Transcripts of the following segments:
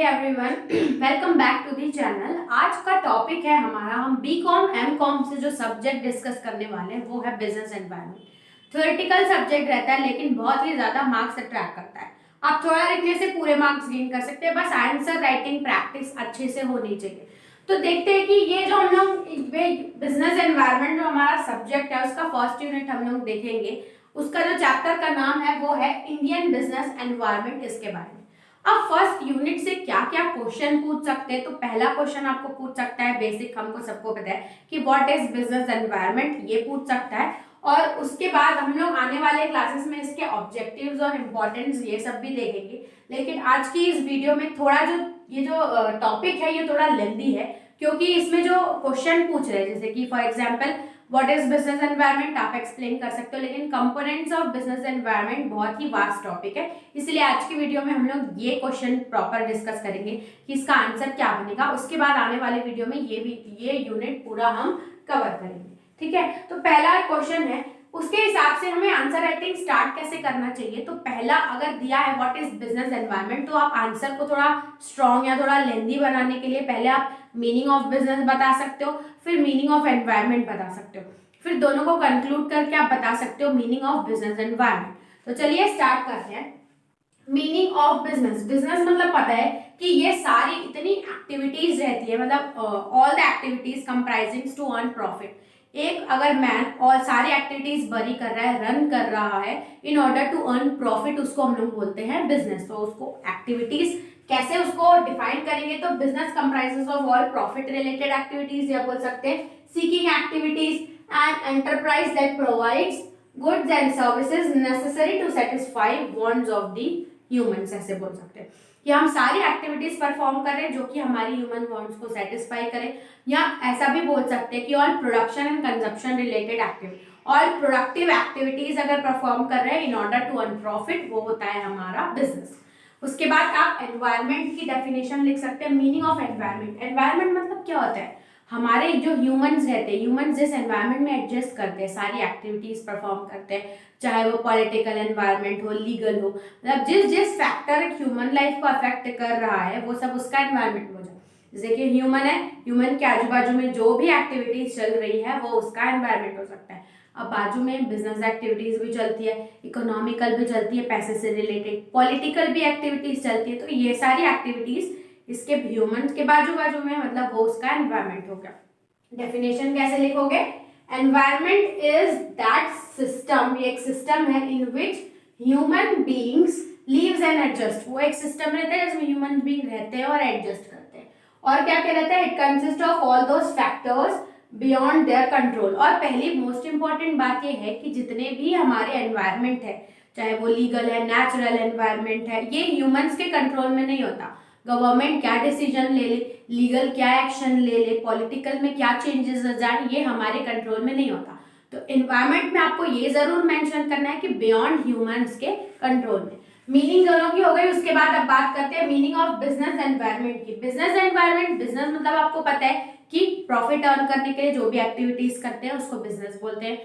Everyone, welcome back to the channel. आज का topic है हमारा, हम बीकॉम एमकॉम से जो सब्जेक्ट डिस्कस करने वाले हैं वो है बिजनेस एनवायरनमेंट। थ्योरेटिकल सब्जेक्ट रहता है लेकिन बहुत ही ज्यादा मार्क्स अट्रैक्ट करता है। आप थोड़ा लिखने से पूरे मार्क्स गेन कर सकते हैं, बस आंसर राइटिंग प्रैक्टिस अच्छे से होनी चाहिए। तो देखते हैं कि ये जो हम लोग बिजनेस एनवायरनमेंट जो हमारा सब्जेक्ट है उसका फर्स्ट यूनिट हम लोग देखेंगे। उसका जो चैप्टर का नाम है वो है इंडियन बिजनेस एनवायरनमेंट। इसके बारे में अब फर्स्ट यूनिट से क्या क्या क्वेश्चन पूछ सकते हैं, तो पहला क्वेश्चन आपको पूछ सकता है, बेसिक हमको सबको पता है कि व्हाट इज बिजनेस एनवायरनमेंट, ये पूछ सकता है। और उसके बाद हम लोग आने वाले क्लासेस में इसके ऑब्जेक्टिव्स और इम्पोर्टेंस ये सब भी देखेंगे। लेकिन आज की इस वीडियो में थोड़ा ये जो टॉपिक है ये थोड़ा लेंदी है, क्योंकि इसमें जो क्वेश्चन पूछ रहे हैं जैसे कि for example what is business environment आप एक्सप्लेन कर सकते हो, लेकिन कंपोनेंट्स ऑफ बिजनेस एनवायरनमेंट बहुत ही वास्ट टॉपिक है। इसलिए आज की वीडियो में हम लोग ये क्वेश्चन प्रॉपर डिस्कस करेंगे कि इसका आंसर क्या बनेगा। उसके बाद आने वाले वीडियो में ये यूनिट पूरा हम कवर करेंगे, ठीक है। तो पहला क्वेश्चन है, उसके हिसाब से हमें आंसर राइटिंग स्टार्ट कैसे करना चाहिए। तो पहला अगर दिया है व्हाट इज बिजनेस एनवायरनमेंट, तो आप आंसर को थोड़ा स्ट्रॉन्ग या थोड़ा लेंदी बनाने के लिए पहले आप मीनिंग ऑफ बिजनेस बता सकते हो, फिर मीनिंग ऑफ एनवायरनमेंट बता सकते हो, फिर दोनों को कंक्लूड करके आप बता सकते हो मीनिंग ऑफ बिजनेस एनवायरनमेंट। तो चलिए स्टार्ट करते हैं। मीनिंग ऑफ बिजनेस, बिजनेस मतलब पता है कि ये सारी इतनी एक्टिविटीज रहती है, मतलब all the activities comprising to earn profit. एक अगर मैन और सारी एक्टिविटीज बरी कर रहा है, रन कर रहा है in order to earn profit, उसको हम लोग बोलते हैं बिजनेस। तो उसको एक्टिविटीज कैसे उसको डिफाइन करेंगे, तो business comprises of all profit related activities, या बोल सकते हैं seeking activities and enterprise that provides goods and services necessary to satisfy wants of the humans, ऐसे बोल सकते हैं कि हम सारी एक्टिविटीज परफॉर्म कर रहे हैं जो कि हमारी ह्यूमन वांट्स को सेटिस्फाई करें। या ऐसा भी बोल सकते हैं कि all production and consumption related activity, all productive activities अगर परफॉर्म कर रहे हैं in order to earn profit, वो होता है हमारा बिजनेस। उसके बाद आप एनवायरनमेंट की डेफिनेशन लिख सकते हैं। मीनिंग ऑफ एनवायरनमेंट, एनवायरनमेंट मतलब क्या होता है, हमारे जो ह्यूमंस रहते हैं, ह्यूमंस जिस एनवायरनमेंट में एडजस्ट करते हैं, सारी एक्टिविटीज परफॉर्म करते हैं, चाहे वो पॉलिटिकल एनवायरनमेंट हो, लीगल हो, मतलब जिस जिस फैक्टर ह्यूमन लाइफ को अफेक्ट कर रहा है वो सब उसका एनवायरनमेंट हो जाए। जैसे कि ह्यूमन है, ह्यूमन के आजू बाजू में जो भी एक्टिविटीज चल रही है वो उसका एनवायरनमेंट हो सकता है। अब बाजू में बिजनेस एक्टिविटीज भी चलती है, इकोनॉमिकल भी चलती है, पैसे से रिलेटेड, पॉलिटिकल भी एक्टिविटीज चलती है, तो ये सारी एक्टिविटीज इसके ह्यूमन के बाजू बाजू में, मतलब वो उसका एनवायरनमेंट हो गया। डेफिनेशन कैसे लिखोगे, एनवायरनमेंट इज दैट सिस्टम, ये एक सिस्टम है in which human beings lives and adjust. वो एक सिस्टम रहता है जिसमें ह्यूमन बीइंग रहते हैं और एडजस्ट करते हैं। और क्या क्या रहता है, it consist of all those factors beyond their control. और पहली मोस्ट इंपॉर्टेंट बात ये है कि जितने भी हमारे एनवायरनमेंट है, चाहे वो लीगल है, नेचुरल एनवायरनमेंट है, ये ह्यूमंस के कंट्रोल में नहीं होता। गवर्नमेंट क्या डिसीजन ले ले, लीगल क्या एक्शन ले ले, पॉलिटिकल में क्या चेंजेस आ जाए, ये हमारे कंट्रोल में नहीं होता। तो एनवायरनमेंट में आपको ये जरूर मेंशन करना है कि बियॉन्ड ह्यूमंस के कंट्रोल में। मीनिंग दोनों की हो गई। उसके बाद अब बात करते हैं मीनिंग ऑफ बिजनेस एनवायरनमेंट की। बिजनेस एनवायरनमेंट, बिजनेस मतलब आपको पता है कि प्रॉफिट अर्न करने के लिए जो भी एक्टिविटीज करते हैं उसको बिजनेस बोलते हैं।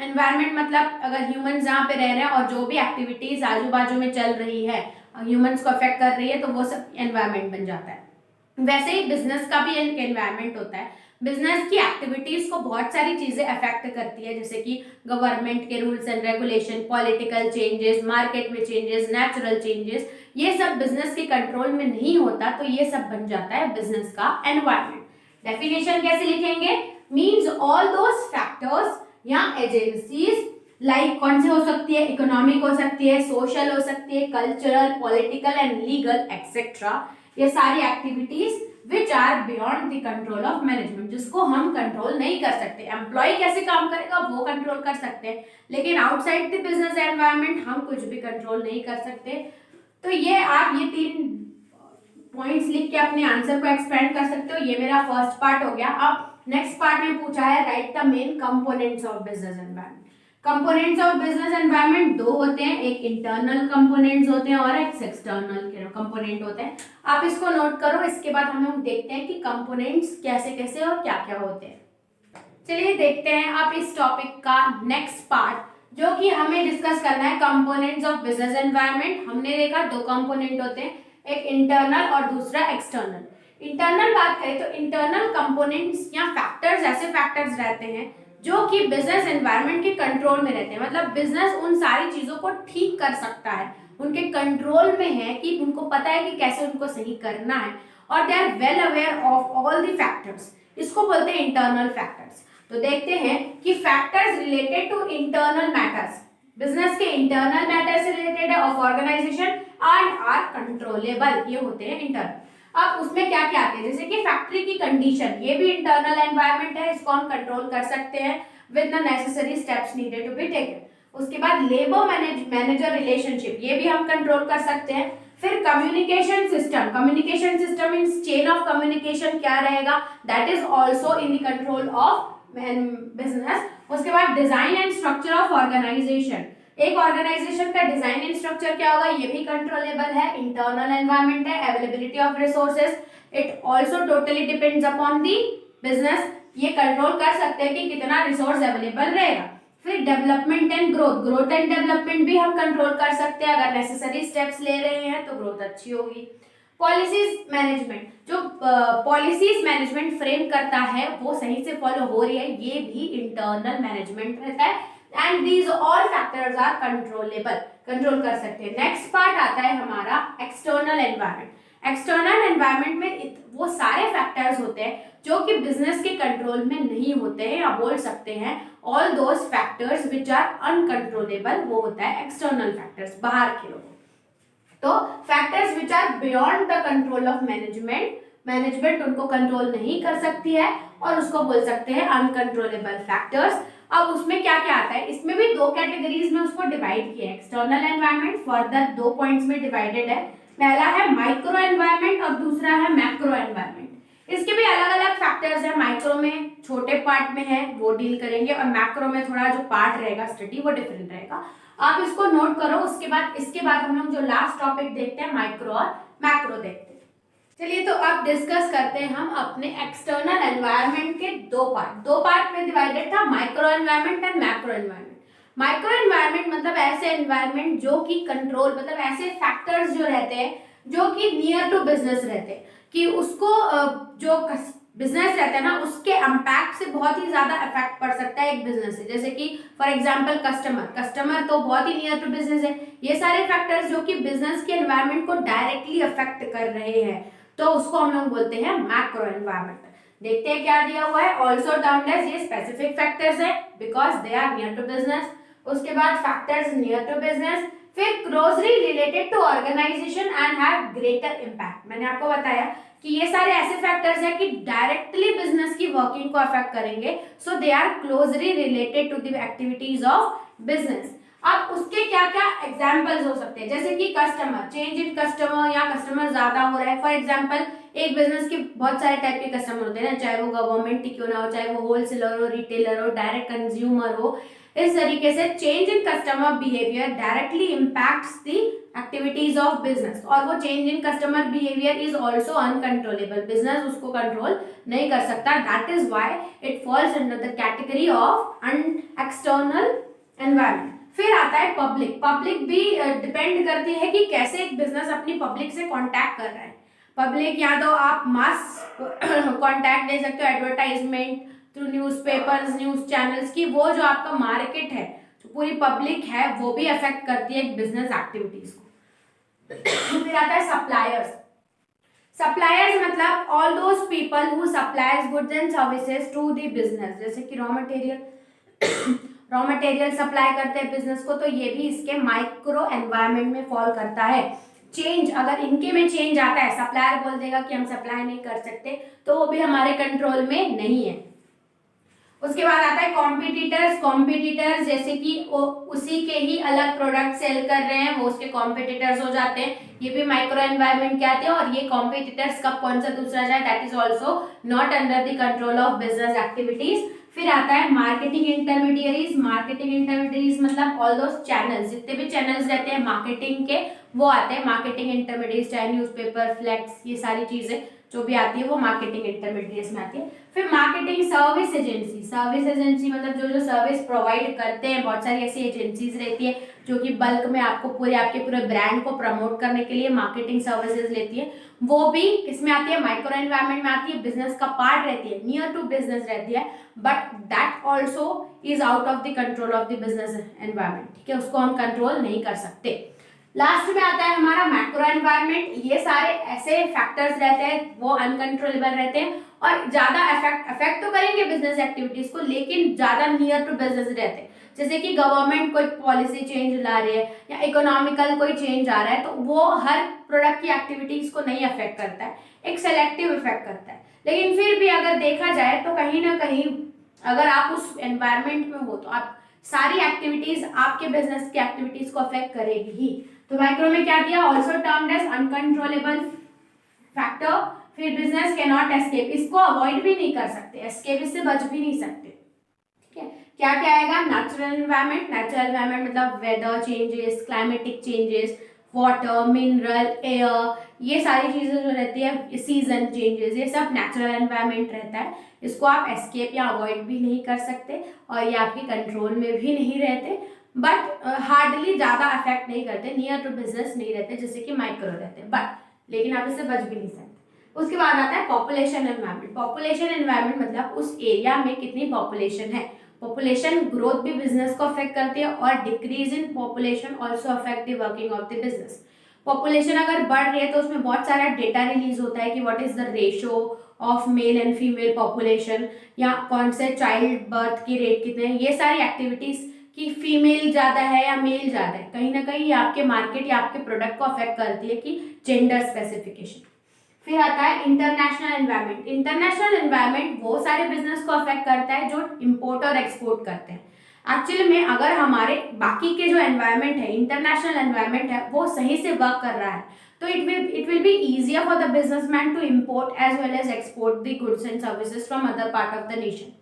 एनवायरनमेंट मतलब अगर ह्यूमन जहाँ पे रह रहे हैं और जो भी एक्टिविटीज आजू बाजू में चल रही है, ह्यूमंस को अफेक्ट कर रही है, तो वो सब एनवायरनमेंट बन जाता है। वैसे ही बिजनेस का भी एक एनवायरनमेंट होता है। बिजनेस की एक्टिविटीज को बहुत सारी चीजें अफेक्ट करती है, जैसे कि गवर्नमेंट के rules and regulation, political changes, market में चेंजेस, नेचुरल चेंजेस, ये सब बिजनेस के कंट्रोल में नहीं होता, तो ये सब बन जाता है बिजनेस का एनवायरनमेंट। डेफिनेशन कैसे लिखेंगे, मीन्स ऑल दोस फैक्टर्स या एजेंसीज, लाइक कौन से हो सकती है, इकोनॉमिक हो सकती है, सोशल हो सकती है, cultural, political and legal etcetera, ये सारी activities which are beyond the control of management, जिसको हम कंट्रोल नहीं कर सकते। एम्प्लॉय कैसे काम करेगा वो कंट्रोल कर सकते हैं, लेकिन आउटसाइड द बिजनेस एनवायरनमेंट हम कुछ भी कंट्रोल नहीं कर सकते। तो ये आप ये 3 पॉइंट्स लिख के अपने आंसर को एक्सपेंड कर सकते हो। ये मेरा फर्स्ट पार्ट हो गया। अब नेक्स्ट पार्ट में पूछा है right the main components of business environment. Components of business environment दो होते हैं, एक इंटरनल कंपोनेंट्स होते हैं और एक एक्सटर्नल कंपोनेंट होते हैं। आप इसको नोट करो। इसके बाद हम लोग देखते हैं कि कंपोनेंट्स कैसे कैसे और क्या क्या होते हैं। चलिए देखते हैं आप इस टॉपिक का नेक्स्ट पार्ट जो कि हमें डिस्कस करना है, कंपोनेंट्स ऑफ बिजनेस एनवायरनमेंट। हमने देखा 2 कंपोनेंट होते हैं, एक इंटरनल और दूसरा एक्सटर्नल। इंटरनल बात करें तो इंटरनल कंपोनेंट्स या फैक्टर्स ऐसे फैक्टर्स रहते हैं जो कि बिजनेस एनवायरनमेंट के कंट्रोल में रहते हैं, मतलब बिजनेस उन सारी चीजों को ठीक कर सकता है, उनके कंट्रोल में है कि उनको पता है कि कैसे उनको सही करना है, और they are well aware of all the factors. इसको बोलते हैं इंटरनल फैक्टर्स। तो देखते हैं कि factors related to internal matters, business के इंटरनल मैटर से रिलेटेड है of organisation and are controllable, ये होते हैं इंटरनल। अब उसमें क्या क्या आते हैं, जैसे कि फैक्ट्री की कंडीशन, ये भी इंटरनल एनवायरनमेंट है, इसको हम कंट्रोल कर सकते हैं with the necessary steps needed to be taken. उसके बाद लेबर मैनेजर रिलेशनशिप, ये भी हम कंट्रोल कर सकते हैं। फिर communication system in chain of communication क्या रहेगा, that is also in the control of business. उसके बाद design and structure of organisation, एक ऑर्गेनाइजेशन का डिजाइन एंड स्ट्रक्चर क्या होगा, ये भी कंट्रोलेबल है, इंटरनल एनवायरनमेंट है। Availability of resources, it also totally depends upon the business, ये कंट्रोल कर सकते हैं कि कितना रिसोर्स अवेलेबल रहेगा। फिर development and growth and development भी हम कंट्रोल कर सकते हैं, अगर नेसेसरी स्टेप्स ले रहे हैं तो ग्रोथ अच्छी होगी। पॉलिसीज मैनेजमेंट, जो पॉलिसीज मैनेजमेंट फ्रेम करता है वो सही से फॉलो हो रही है, ये भी इंटरनल मैनेजमेंट रहता है। And these all factors are controllable, control कर सकते हैं। नेक्स्ट पार्ट आता है हमारा एक्सटर्नल एनवायरनमेंट। एक्सटर्नल एनवायरनमेंट में वो सारे फैक्टर्स होते हैं जो कि बिजनेस के कंट्रोल में नहीं होते हैं, या बोल सकते हैं all those factors which are uncontrollable, वो होता है एक्सटर्नल फैक्टर्स, बाहर के लोग। तो factors which are beyond the control of management उनको कंट्रोल नहीं कर सकती है, और उसको बोल सकते हैं अनकंट्रोलेबल फैक्टर्स। अब उसमें क्या क्या आता है, इसमें भी दो कैटेगरीज में उसको डिवाइड किया है। एक्सटर्नल एनवायरनमेंट फर्दर दो पॉइंट्स में डिवाइडेड है, पहला है माइक्रो एनवायरनमेंट और दूसरा है मैक्रो एनवायरनमेंट। इसके भी अलग अलग फैक्टर्स है, माइक्रो में छोटे पार्ट में है वो डील करेंगे, और मैक्रो में थोड़ा जो पार्ट रहेगा स्टडी वो डिफरेंट रहेगा, आप इसको नोट करो। इसके बाद हम लोग जो लास्ट टॉपिक देखते हैं माइक्रो और मैक्रो देखते हैं। चलिए तो अब डिस्कस करते हैं हम अपने एक्सटर्नल एनवायरनमेंट के दो पार्ट में डिवाइडेड था, micro environment and macro environment. Micro environment मतलब ऐसे एनवायरनमेंट जो कि कंट्रोल, मतलब ऐसे फैक्टर्स जो रहते हैं जो कि नियर टू बिजनेस रहते हैं, कि उसको जो बिजनेस रहता है ना उसके इम्पैक्ट से बहुत ही ज्यादा इफेक्ट पड़ सकता है एक बिजनेस से। जैसे कि फॉर एग्जांपल कस्टमर तो बहुत ही नियर टू बिजनेस है, ये सारे फैक्टर्स जो कि बिजनेस के एनवायरनमेंट को डायरेक्टली अफेक्ट कर रहे हैं, तो उसको हम लोग बोलते हैं मैक्रो एनवायरनमेंट। देखते हैं क्या दिया हुआ है, ऑल्सो टर्म्ड एज, ये स्पेसिफिक फैक्टर्स है because they are near to business. उसके बाद फैक्टर्स नियर टू बिजनेस, फिर closely related to organisation and have greater impact. मैंने आपको बताया कि ये सारे ऐसे फैक्टर्स हैं कि डायरेक्टली बिजनेस की वर्किंग को अफेक्ट करेंगे, so they are closely related to the activities of business. अब उसके क्या क्या एग्जांपल्स हो सकते हैं, जैसे कि कस्टमर, चेंज इन कस्टमर, या कस्टमर ज्यादा हो रहा है। फॉर एग्जांपल एक बिजनेस के बहुत सारे टाइप के कस्टमर होते हैं ना, चाहे वो गवर्नमेंट क्यों ना हो, चाहे वो होलसेलर हो, रिटेलर हो, डायरेक्ट कंज्यूमर हो। इस तरीके से change in customer behaviour directly impacts the activities of business, और वो change in customer behaviour is also uncontrollable, business उसको कंट्रोल नहीं कर सकता। That is why it falls under the category of external environment. फिर आता है पब्लिक भी डिपेंड करती है कि कैसे एक बिजनेस अपनी पब्लिक से कांटेक्ट कर रहा है। पब्लिक या तो आप मास कांटेक्ट दे सकते हो, advertisement through newspapers, news channels की, वो जो आपका मार्केट है, जो पूरी पब्लिक है, वो भी अफेक्ट करती है बिजनेस एक्टिविटीज को। फिर आता है सप्लायर्स मतलब all those people who supplies goods and services to the business, जैसे कि रॉ मटेरियल सप्लाई करते हैं बिजनेस को, तो ये भी इसके माइक्रो एनवायरनमेंट में फॉल करता है। चेंज, अगर इनके में चेंज आता है, सप्लायर बोल देगा कि हम सप्लाई नहीं कर सकते, तो वो भी हमारे कंट्रोल में नहीं है। उसके बाद आता है कॉम्पिटिटर्स जैसे कि उसी के ही अलग प्रोडक्ट सेल कर रहे हैं, वो उसके कॉम्पिटिटर्स हो जाते हैं, ये भी माइक्रो एनवायरनमेंट के आते हैं। और ये कॉम्पिटिटर्स कब कौन सा दूसरा जाए, that is also not under the control of business activities. फिर आता है मार्केटिंग इंटरमीडियरीज मतलब ऑल दोस चैनल्स, जितने भी चैनल्स रहते हैं मार्केटिंग के, वो आते हैं मार्केटिंग इंटरमीडिएट, चाहे न्यूज़पेपर, फ्लेक्स, ये सारी चीज़ें जो भी आती है वो मार्केटिंग इंटरमीडिएट में आती है। फिर marketing service agency, service agency मतलब जो सर्विस प्रोवाइड करते हैं, बहुत सारी ऐसी एजेंसीज रहती है जो कि बल्क में आपको आपके पूरे ब्रांड को प्रमोट करने के लिए मार्केटिंग सर्विसेज लेती है। वो भी किसमें आती है, माइक्रो एनवायरमेंट में आती है, बिजनेस का पार्ट रहती है, नियर टू बिजनेस रहती है, but that also is out of the control of the business environment, ठीक है, उसको हम कंट्रोल नहीं कर सकते। लास्ट में आता है हमारा मैक्रो एनवायरनमेंट। ये सारे ऐसे फैक्टर्स रहते हैं वो अनकंट्रोलेबल रहते हैं और ज्यादा अफेक्ट तो करेंगे बिजनेस एक्टिविटीज को, लेकिन ज्यादा नियर टू बिजनेस रहते हैं। जैसे कि गवर्नमेंट कोई पॉलिसी चेंज ला रही है या इकोनॉमिकल कोई चेंज आ रहा है, तो वो हर प्रोडक्ट की एक्टिविटीज को नहीं अफेक्ट करता है, एक सेलेक्टिव इफेक्ट करता है। लेकिन फिर भी अगर देखा जाए तो कहीं ना कहीं अगर आप उस एनवायरमेंट में हो तो आप सारी एक्टिविटीज आपके बिजनेस की एक्टिविटीज को अफेक्ट करेगी ही। तो माइक्रो में क्या दिया, also termed as uncontrollable factor. फिर बिजनेस कैन नॉट एस्केप, इसको अवॉइड भी नहीं कर सकते, एस्केप इससे बच भी नहीं सकते, ठीक है। क्या क्या आएगा, नेचुरल एनवायरनमेंट, नेचुरल एनवायरनमेंट मतलब weather changes, climatic changes, water, mineral, air, ये सारी चीजें जो रहती है, सीजन चेंजेस, ये सब नेचुरल एनवायरनमेंट रहता है। इसको आप एस्केप या अवॉइड भी नहीं कर सकते और ये आपके कंट्रोल में भी नहीं रहते, बट हार्डली ज्यादा अफेक्ट नहीं करते, नियर टू बिजनेस नहीं रहते जैसे कि माइक्रो रहते हैं, बट लेकिन आप इससे बच भी नहीं सकते। उसके बाद आता है पॉपुलेशन एनवायरनमेंट। पॉपुलेशन एनवायरनमेंट मतलब उस एरिया में कितनी पॉपुलेशन है। पॉपुलेशन ग्रोथ भी बिजनेस को अफेक्ट करती है और decrease in population also affect the working of the business. Population अगर बढ़ रही है तो उसमें बहुत सारा डेटा रिलीज होता है कि what is the ratio of male and female population, या कौन से चाइल्ड बर्थ की रेट कितने हैं, ये सारी एक्टिविटीज कि फीमेल ज्यादा है या मेल ज्यादा है, कहीं ना कहीं आपके मार्केट या आपके प्रोडक्ट को अफेक्ट करती है कि जेंडर स्पेसिफिकेशन। फिर आता है इंटरनेशनल एनवायरनमेंट। इंटरनेशनल एनवायरनमेंट वो सारे बिजनेस को अफेक्ट करता है जो इंपोर्ट और एक्सपोर्ट करते हैं। एक्चुअली में अगर हमारे बाकी के जो एनवायरनमेंट है, इंटरनेशनल एनवायरनमेंट है, वो सही से वर्क कर रहा है तो it will be easier for the businessman to import as well as export the goods and services from other part of the nation,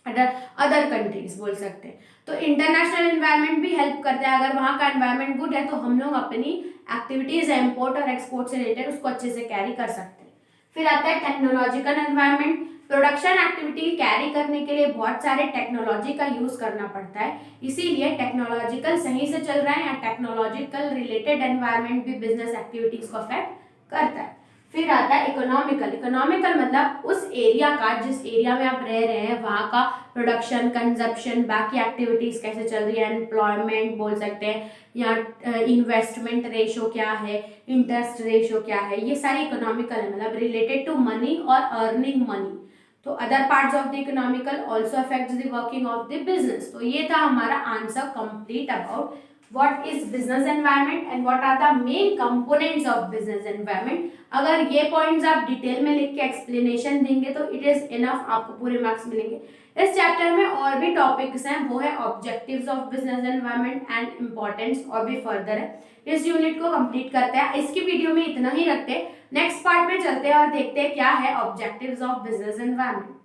other countries बोल सकते हैं। तो इंटरनेशनल एनवायरनमेंट भी हेल्प करता है, अगर वहाँ का एनवायरनमेंट गुड है तो हम लोग अपनी एक्टिविटीज इंपोर्ट और एक्सपोर्ट से रिलेटेड उसको अच्छे से कैरी कर सकते हैं। फिर आता है technological environment. Production activity carry करने के लिए बहुत सारे टेक्नोलॉजी का यूज करना पड़ता है, इसीलिए टेक्नोलॉजिकल सही से चल रहा है या टेक्नोलॉजिकल रिलेटेड एनवायरनमेंट भी बिजनेस एक्टिविटीज को अफेक्ट करता है। फिर आता है इकोनॉमिकल। इकोनॉमिकल मतलब उस एरिया का, जिस एरिया में आप रह रहे हैं वहाँ का प्रोडक्शन, कंजप्शन, बाकी एक्टिविटीज कैसे चल रही है, एम्प्लॉयमेंट बोल सकते हैं, या इन्वेस्टमेंट रेशो क्या है, इंटरेस्ट रेशो क्या है, ये सारी इकोनॉमिकल है, मतलब रिलेटेड टू मनी और अर्निंग मनी। तो other parts of the economical also affects the working of the business. तो ये था हमारा answer complete about what is business environment and what are the main components of business environment। अगर ये points आप detail में लिख के एक्सप्लेनेशन देंगे तो इट इज इनफ, आपको पूरे मार्क्स मिलेंगे। इस चैप्टर में और भी टॉपिक्स हैं, वो है objectives of business environment and importance, और भी फर्दर है। इस यूनिट को कंप्लीट करते हैं, इसकी वीडियो में इतना ही रखते हैं, नेक्स्ट पार्ट में चलते हैं और देखते हैं क्या है ऑब्जेक्टिव्स ऑफ बिजनेस एनवायरनमेंट।